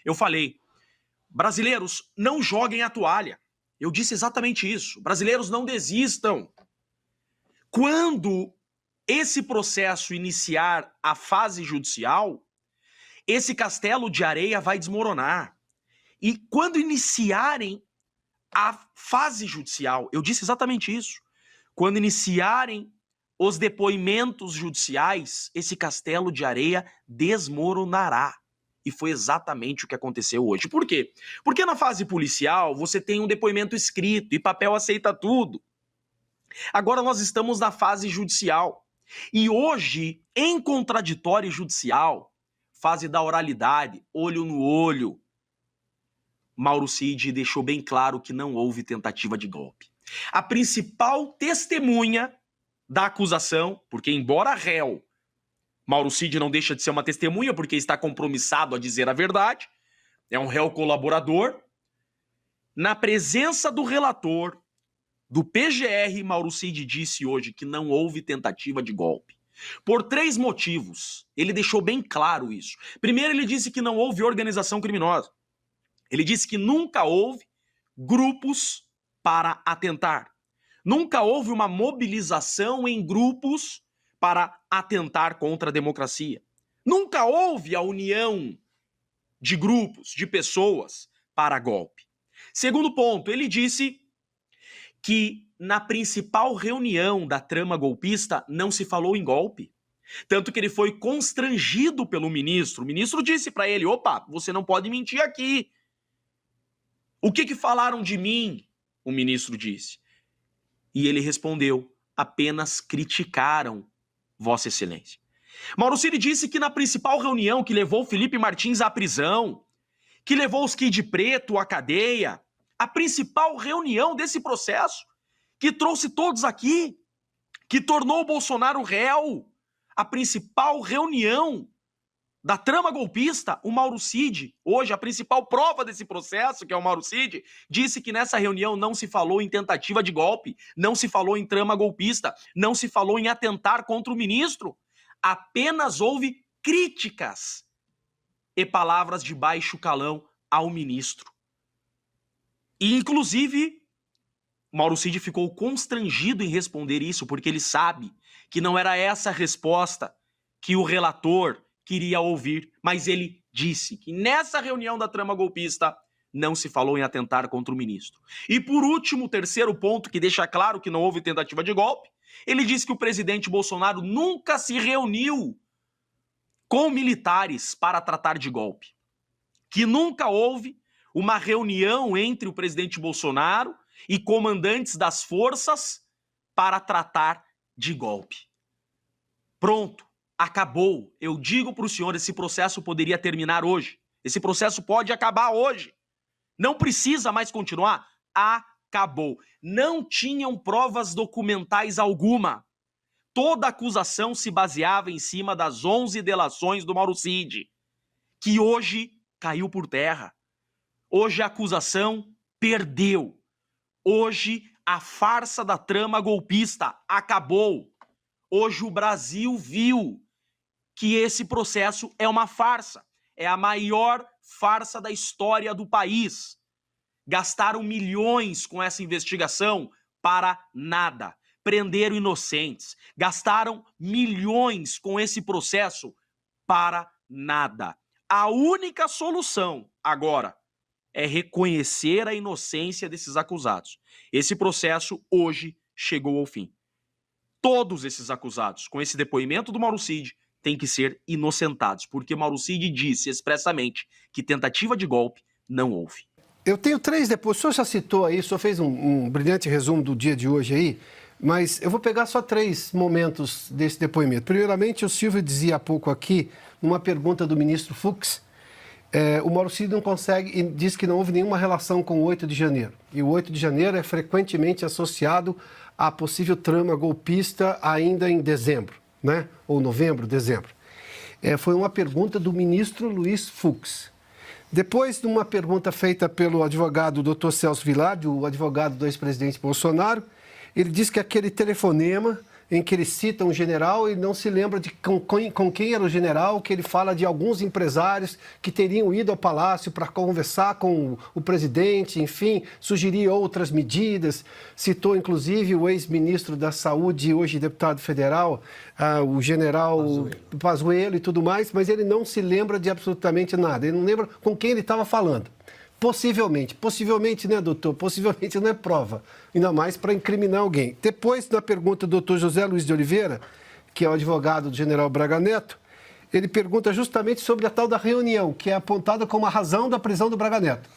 eu falei, brasileiros, não joguem a toalha. Eu disse exatamente isso. Brasileiros, não desistam. Quando esse processo iniciar a fase judicial, esse castelo de areia vai desmoronar. E quando iniciarem a fase judicial, eu disse exatamente isso. Quando iniciarem os depoimentos judiciais, esse castelo de areia desmoronará. E foi exatamente o que aconteceu hoje. Por quê? Porque na fase policial você tem um depoimento escrito e papel aceita tudo. Agora nós estamos na fase judicial. E hoje, em contraditório judicial, fase da oralidade, olho no olho, Mauro Cid deixou bem claro que não houve tentativa de golpe. A principal testemunha da acusação, porque embora réu, Mauro Cid não deixa de ser uma testemunha porque está compromissado a dizer a verdade, é um réu colaborador, na presença do relator, do PGR, Mauro Cid disse hoje que não houve tentativa de golpe. Por 3 motivos. Ele deixou bem claro isso. Primeiro, ele disse que não houve organização criminosa. Ele disse que nunca houve grupos para atentar. Nunca houve uma mobilização em grupos para atentar contra a democracia. Nunca houve a união de grupos, de pessoas para golpe. Segundo ponto, ele disse que na principal reunião da trama golpista não se falou em golpe. Tanto que ele foi constrangido pelo ministro. O ministro disse para ele, opa, você não pode mentir aqui. O que falaram de mim? O ministro disse. E ele respondeu, apenas criticaram Vossa Excelência. Mauro Cid disse que na principal reunião que levou Felipe Martins à prisão, que levou os Kid Preto à cadeia, a principal reunião desse processo, que trouxe todos aqui, que tornou o Bolsonaro réu, a principal reunião da trama golpista, o Mauro Cid, hoje a principal prova desse processo, que é o Mauro Cid, disse que nessa reunião não se falou em tentativa de golpe, não se falou em trama golpista, não se falou em atentar contra o ministro, apenas houve críticas e palavras de baixo calão ao ministro. E, inclusive, Mauro Cid ficou constrangido em responder isso, porque ele sabe que não era essa a resposta que o relator queria ouvir, mas ele disse que nessa reunião da trama golpista não se falou em atentar contra o ministro. E por último, o terceiro ponto que deixa claro que não houve tentativa de golpe, ele disse que o presidente Bolsonaro nunca se reuniu com militares para tratar de golpe, que nunca houve uma reunião entre o presidente Bolsonaro e comandantes das forças para tratar de golpe. Pronto. Acabou. Eu digo para o senhor, esse processo poderia terminar hoje. Esse processo pode acabar hoje. Não precisa mais continuar. Acabou. Não tinham provas documentais alguma. Toda acusação se baseava em cima das 11 delações do Mauro Cid, que hoje caiu por terra. Hoje a acusação perdeu. Hoje a farsa da trama golpista acabou. Hoje o Brasil viu que esse processo é uma farsa. É a maior farsa da história do país. Gastaram milhões com essa investigação para nada. Prenderam inocentes. Gastaram milhões com esse processo para nada. A única solução agora é reconhecer a inocência desses acusados. Esse processo hoje chegou ao fim. Todos esses acusados, com esse depoimento do Mauro Cid, têm que ser inocentados, porque Mauro Cid disse expressamente que tentativa de golpe não houve. Eu tenho 3 depoimentos. O senhor já citou aí, o senhor fez um brilhante resumo do dia de hoje aí, mas eu vou pegar só 3 momentos desse depoimento. Primeiramente, o Silvio dizia há pouco aqui, numa pergunta do ministro Fux, o Mauro Cid não consegue, e diz que não houve nenhuma relação com o 8 de janeiro. E o 8 de janeiro é frequentemente associado à possível trama golpista ainda em dezembro, né? Ou novembro, dezembro. Foi uma pergunta do ministro Luiz Fux. Depois de uma pergunta feita pelo advogado Dr. Celso Villardi, o advogado do ex-presidente Bolsonaro, ele disse que aquele telefonema em que ele cita um general e não se lembra de com quem era o general, que ele fala de alguns empresários que teriam ido ao Palácio para conversar com o presidente, enfim, sugerir outras medidas. Citou, inclusive, o ex-ministro da Saúde, hoje deputado federal, o general Pazuello e tudo mais, mas ele não se lembra de absolutamente nada. Ele não lembra com quem ele estava falando. Possivelmente, né, doutor? Possivelmente não é prova, ainda mais para incriminar alguém. Depois, na pergunta do doutor José Luiz de Oliveira, que é o advogado do general Braga Neto, ele pergunta justamente sobre a tal da reunião, que é apontada como a razão da prisão do Braga Neto.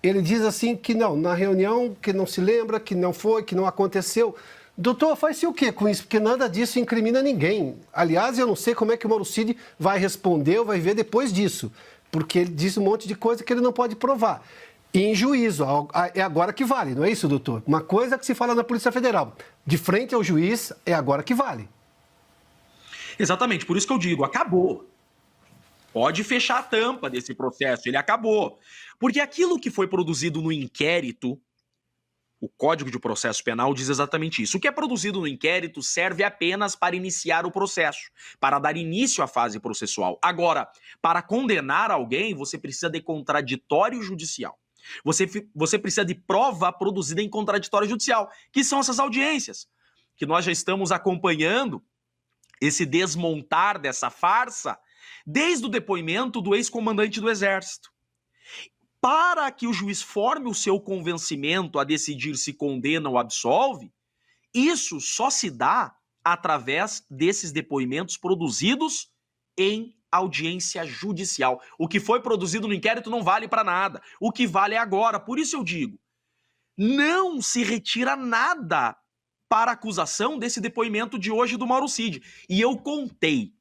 Ele diz assim que não, na reunião, que não se lembra, que não foi, que não aconteceu. Doutor, faz-se o quê com isso? Porque nada disso incrimina ninguém. Aliás, eu não sei como é que o Mauro Cid vai responder ou vai ver depois disso, porque ele diz um monte de coisa que ele não pode provar. E em juízo, é agora que vale, não é isso, doutor? Uma coisa que se fala na Polícia Federal, de frente ao juiz, é agora que vale. Exatamente, por isso que eu digo, acabou. Pode fechar a tampa desse processo, ele acabou. Porque aquilo que foi produzido no inquérito, o Código de Processo Penal diz exatamente isso. O que é produzido no inquérito serve apenas para iniciar o processo, para dar início à fase processual. Agora, para condenar alguém, você precisa de contraditório judicial. Você precisa de prova produzida em contraditório judicial, que são essas audiências, que nós já estamos acompanhando esse desmontar dessa farsa desde o depoimento do ex-comandante do Exército. Para que o juiz forme o seu convencimento a decidir se condena ou absolve, isso só se dá através desses depoimentos produzidos em audiência judicial. O que foi produzido no inquérito não vale para nada. O que vale é agora. Por isso eu digo, não se retira nada para a acusação desse depoimento de hoje do Mauro Cid. E eu contei.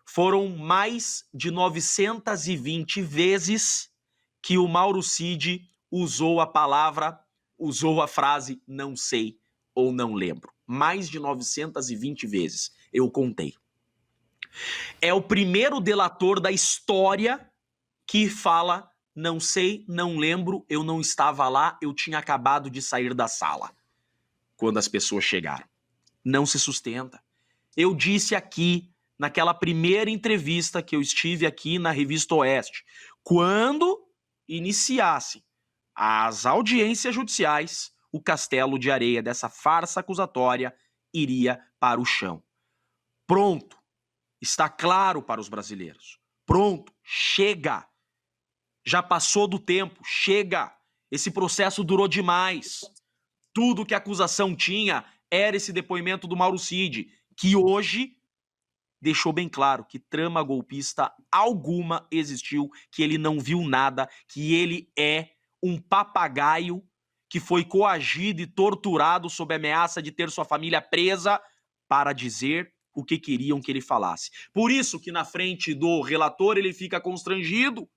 Foram mais de 920 vezes que o Mauro Cid usou a frase não sei ou não lembro. Mais de 920 vezes, eu contei. É o primeiro delator da história que fala não sei, não lembro, eu não estava lá, eu tinha acabado de sair da sala quando as pessoas chegaram. Não se sustenta. Eu disse aqui, naquela primeira entrevista que eu estive aqui na Revista Oeste, quando iniciassem as audiências judiciais, o castelo de areia dessa farsa acusatória iria para o chão. Pronto. Está claro para os brasileiros. Pronto. Chega. Já passou do tempo. Chega. Esse processo durou demais. Tudo que a acusação tinha era esse depoimento do Mauro Cid, que hoje deixou bem claro que trama golpista alguma existiu, que ele não viu nada, que ele é um papagaio que foi coagido e torturado sob ameaça de ter sua família presa para dizer o que queriam que ele falasse. Por isso que na frente do relator ele fica constrangido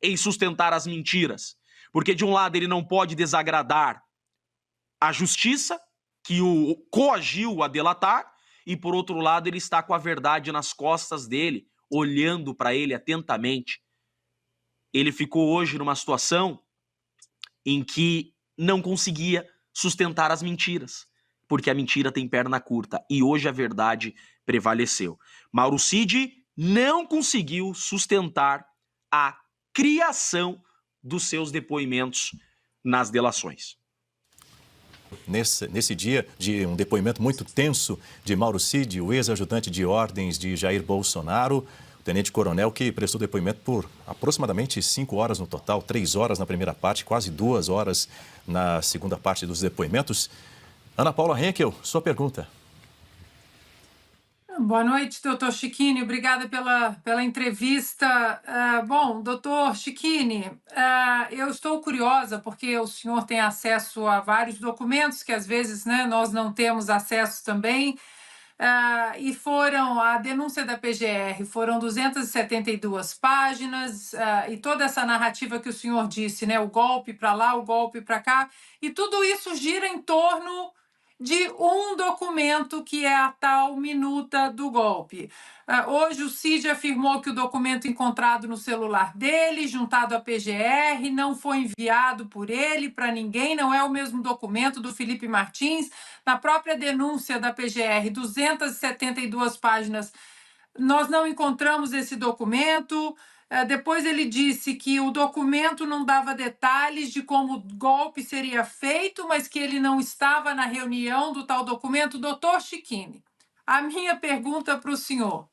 em sustentar as mentiras. Porque de um lado ele não pode desagradar a justiça, que o coagiu a delatar, e por outro lado ele está com a verdade nas costas dele, olhando para ele atentamente. Ele ficou hoje numa situação em que não conseguia sustentar as mentiras, porque a mentira tem perna curta, e hoje a verdade prevaleceu. Mauro Cid não conseguiu sustentar a criação dos seus depoimentos nas delações. Nesse dia de um depoimento muito tenso de Mauro Cid, o ex-ajudante de ordens de Jair Bolsonaro, o tenente-coronel que prestou depoimento por aproximadamente 5 horas no total, 3 horas na primeira parte, quase 2 horas na segunda parte dos depoimentos. Ana Paula Henkel, sua pergunta. Boa noite, doutor Chiquini. Obrigada pela entrevista. Bom, doutor Chiquini, eu estou curiosa porque o senhor tem acesso a vários documentos que às vezes, né, nós não temos acesso também. E foram a denúncia da PGR, foram 272 páginas, e toda essa narrativa que o senhor disse, né, o golpe para lá, o golpe para cá, e tudo isso gira em torno de um documento que é a tal minuta do golpe. Hoje o Cid afirmou que o documento encontrado no celular dele, juntado à PGR, não foi enviado por ele para ninguém, não é o mesmo documento do Felipe Martins. Na própria denúncia da PGR, 272 páginas, nós não encontramos esse documento. Depois ele disse que o documento não dava detalhes de como o golpe seria feito, mas que ele não estava na reunião do tal documento. Doutor Chiquini, a minha pergunta para o senhor: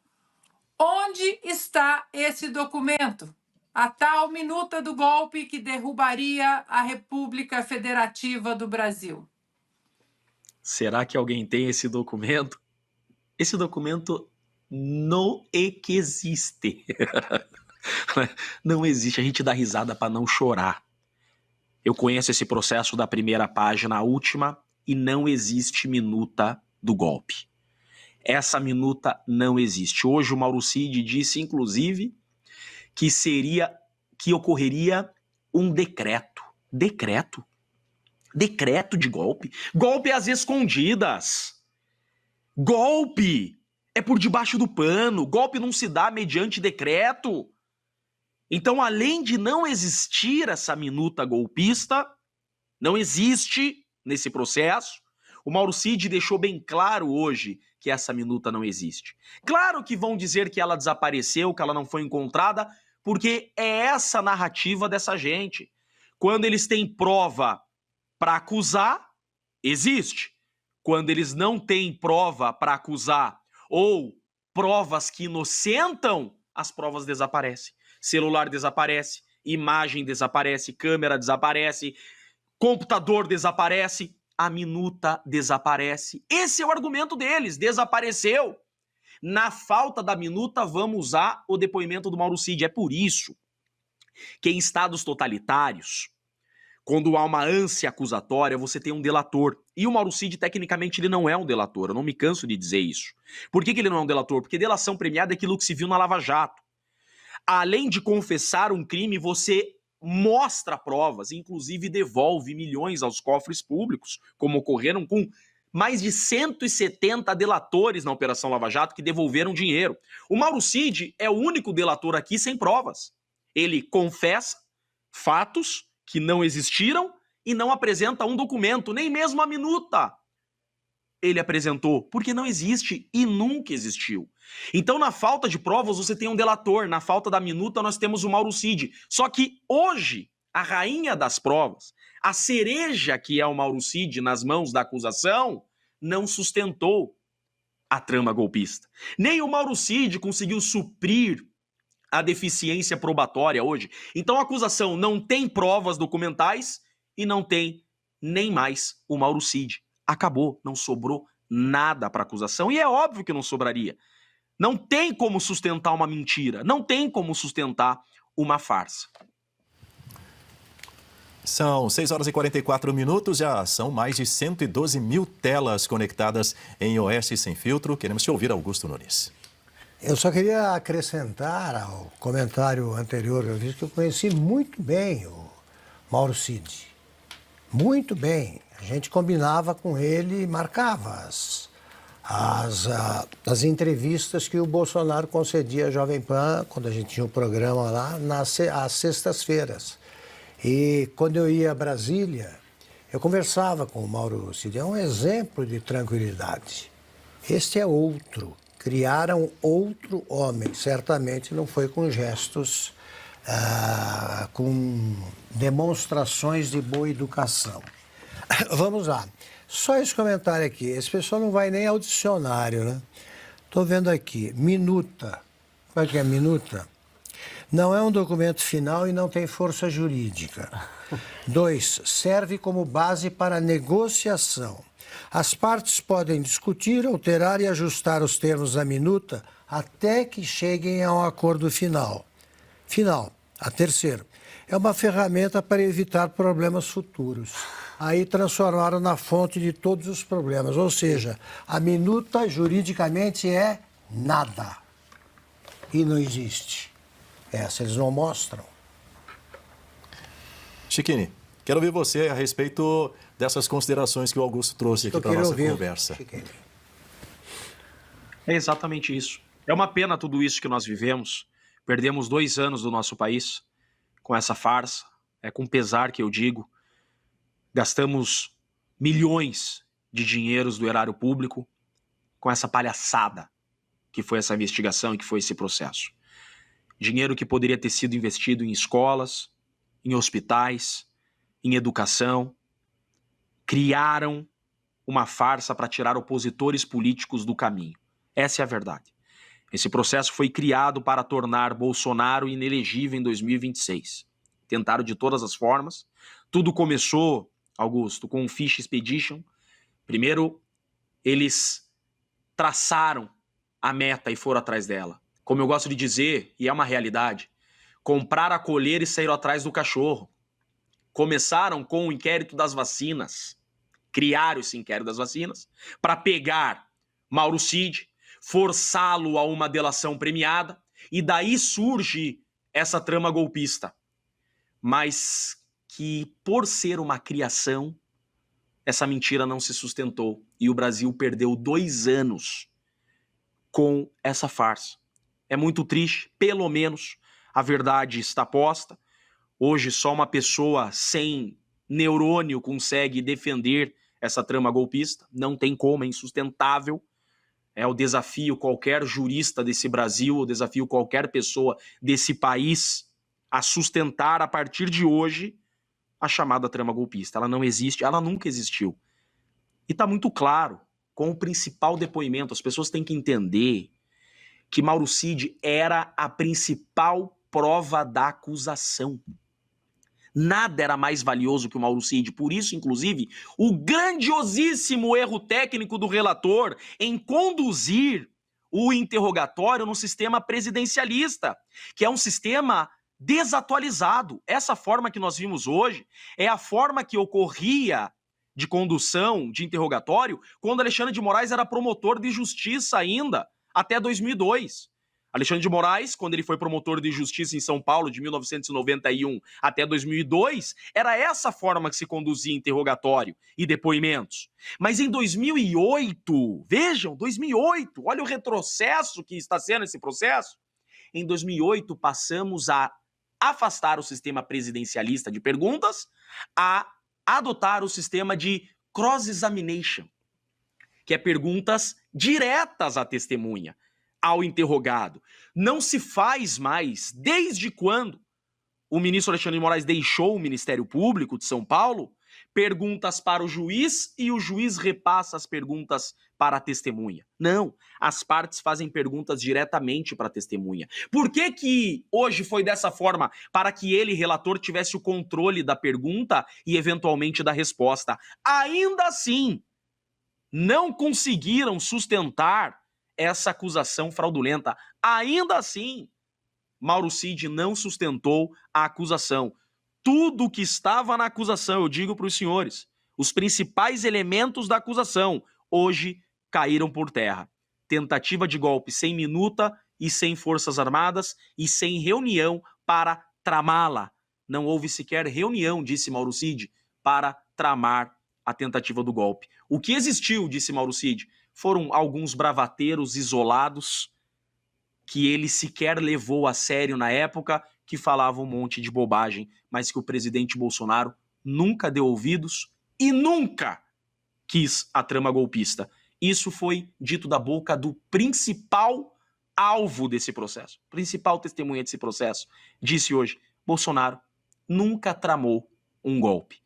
onde está esse documento? A tal minuta do golpe que derrubaria a República Federativa do Brasil. Será que alguém tem esse documento? Esse documento não existe. Não existe, a gente dá risada para não chorar. Eu conheço esse processo da primeira página à última e não existe minuta do golpe. Essa minuta não existe. Hoje o Mauro Cid disse, inclusive, que ocorreria um decreto. Decreto? Decreto de golpe? Golpe às escondidas. Golpe é por debaixo do pano. Golpe não se dá mediante decreto. Então, além de não existir essa minuta golpista, não existe nesse processo, o Mauro Cid deixou bem claro hoje que essa minuta não existe. Claro que vão dizer que ela desapareceu, que ela não foi encontrada, porque é essa narrativa dessa gente. Quando eles têm prova para acusar, existe. Quando eles não têm prova para acusar ou provas que inocentam, as provas desaparecem. Celular desaparece, imagem desaparece, câmera desaparece, computador desaparece, a minuta desaparece. Esse é o argumento deles, desapareceu. Na falta da minuta, vamos usar o depoimento do Mauro Cid. É por isso que em estados totalitários, quando há uma ânsia acusatória, você tem um delator. E o Mauro Cid, tecnicamente, ele não é um delator. Eu não me canso de dizer isso. Por que ele não é um delator? Porque delação premiada é aquilo que se viu na Lava Jato. Além de confessar um crime, você mostra provas, inclusive devolve milhões aos cofres públicos, como ocorreram com mais de 170 delatores na Operação Lava Jato que devolveram dinheiro. O Mauro Cid é o único delator aqui sem provas. Ele confessa fatos que não existiram e não apresenta um documento, nem mesmo a minuta. Ele apresentou, porque não existe e nunca existiu. Então, na falta de provas, você tem um delator. Na falta da minuta, nós temos o Mauro Cid. Só que hoje, a rainha das provas, a cereja que é o Mauro Cid nas mãos da acusação, não sustentou a trama golpista. Nem o Mauro Cid conseguiu suprir a deficiência probatória hoje. Então, a acusação não tem provas documentais e não tem nem mais o Mauro Cid. Acabou, não sobrou nada para a acusação. E é óbvio que não sobraria. Não tem como sustentar uma mentira, não tem como sustentar uma farsa. São 6 horas e 44 minutos, já são mais de 112 mil telas conectadas em Oeste Sem Filtro. Queremos te ouvir, Augusto Nunes. Eu só queria acrescentar ao comentário anterior, eu disse que eu conheci muito bem o Mauro Cid. Muito bem. A gente combinava com ele e marcava as entrevistas que o Bolsonaro concedia à Jovem Pan, quando a gente tinha um programa lá, às sextas-feiras. E quando eu ia a Brasília, eu conversava com o Mauro Cid. É um exemplo de tranquilidade. Este é outro. Criaram outro homem. Certamente não foi com gestos, com demonstrações de boa educação. Vamos lá. Só esse comentário aqui. Esse pessoal não vai nem ao dicionário, né? Estou vendo aqui. Minuta. Qual que é a minuta? Não é um documento final e não tem força jurídica. 2. Serve como base para negociação. As partes podem discutir, alterar e ajustar os termos da minuta até que cheguem a um acordo final. A terceira. É uma ferramenta para evitar problemas futuros. Aí transformaram na fonte de todos os problemas. Ou seja, a minuta juridicamente é nada. E não existe. Essa eles não mostram. Chiquini, Quero ouvir você a respeito dessas considerações que o Augusto trouxe aqui para a nossa conversa. É exatamente isso. É uma pena tudo isso que nós vivemos. Perdemos 2 anos do nosso país com essa farsa. É com pesar que eu digo. Gastamos milhões de dinheiros do erário público com essa palhaçada que foi essa investigação e que foi esse processo. Dinheiro que poderia ter sido investido em escolas, em hospitais, em educação. Criaram uma farsa para tirar opositores políticos do caminho. Essa é a verdade. Esse processo foi criado para tornar Bolsonaro inelegível em 2026. Tentaram de todas as formas. Tudo começou, Augusto, com um Fish Expedition. Primeiro, eles traçaram a meta e foram atrás dela. Como eu gosto de dizer, e é uma realidade, compraram a coleira e saíram atrás do cachorro. Começaram com o inquérito das vacinas. Criaram esse inquérito das vacinas para pegar Mauro Cid, forçá-lo a uma delação premiada, e daí surge essa trama golpista. Mas que, por ser uma criação, essa mentira não se sustentou e o Brasil perdeu 2 anos com essa farsa. É muito triste, pelo menos a verdade está posta. Hoje só uma pessoa sem neurônio consegue defender essa trama golpista. Não tem como, é insustentável. É o desafio qualquer jurista desse Brasil, o desafio qualquer pessoa desse país a sustentar a partir de hoje a chamada trama golpista. Ela não existe, ela nunca existiu. E está muito claro, com o principal depoimento, as pessoas têm que entender que Mauro Cid era a principal prova da acusação. Nada era mais valioso que o Mauro Cid. Por isso, inclusive, o grandiosíssimo erro técnico do relator em conduzir o interrogatório no sistema presidencialista, que é um sistema desatualizado. Essa forma que nós vimos hoje é a forma que ocorria de condução de interrogatório quando Alexandre de Moraes era promotor de justiça ainda, até 2002. Alexandre de Moraes, quando ele foi promotor de justiça em São Paulo de 1991 até 2002, era essa forma que se conduzia interrogatório e depoimentos. Mas em 2008, vejam, 2008, olha o retrocesso que está sendo esse processo. Em 2008, passamos a afastar o sistema presidencialista de perguntas, a adotar o sistema de cross-examination, que é perguntas diretas à testemunha, ao interrogado. Não se faz mais, desde quando o ministro Alexandre de Moraes deixou o Ministério Público de São Paulo, perguntas para o juiz e o juiz repassa as perguntas para a testemunha. Não, as partes fazem perguntas diretamente para a testemunha. Por que que hoje foi dessa forma? Para que ele, relator, tivesse o controle da pergunta e eventualmente da resposta. Ainda assim, não conseguiram sustentar essa acusação fraudulenta. Ainda assim, Mauro Cid não sustentou a acusação. Tudo que estava na acusação, eu digo para os senhores, os principais elementos da acusação, hoje caíram por terra. Tentativa de golpe sem minuta e sem forças armadas e sem reunião para tramá-la. Não houve sequer reunião, disse Mauro Cid, para tramar a tentativa do golpe. O que existiu, disse Mauro Cid, foram alguns bravateiros isolados que ele sequer levou a sério na época, que falavam um monte de bobagem, mas que o presidente Bolsonaro nunca deu ouvidos e nunca quis a trama golpista. Isso foi dito da boca do principal alvo desse processo, principal testemunha desse processo. Disse hoje, Bolsonaro nunca tramou um golpe.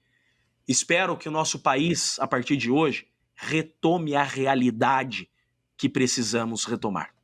Espero que o nosso país, a partir de hoje, retome a realidade que precisamos retomar.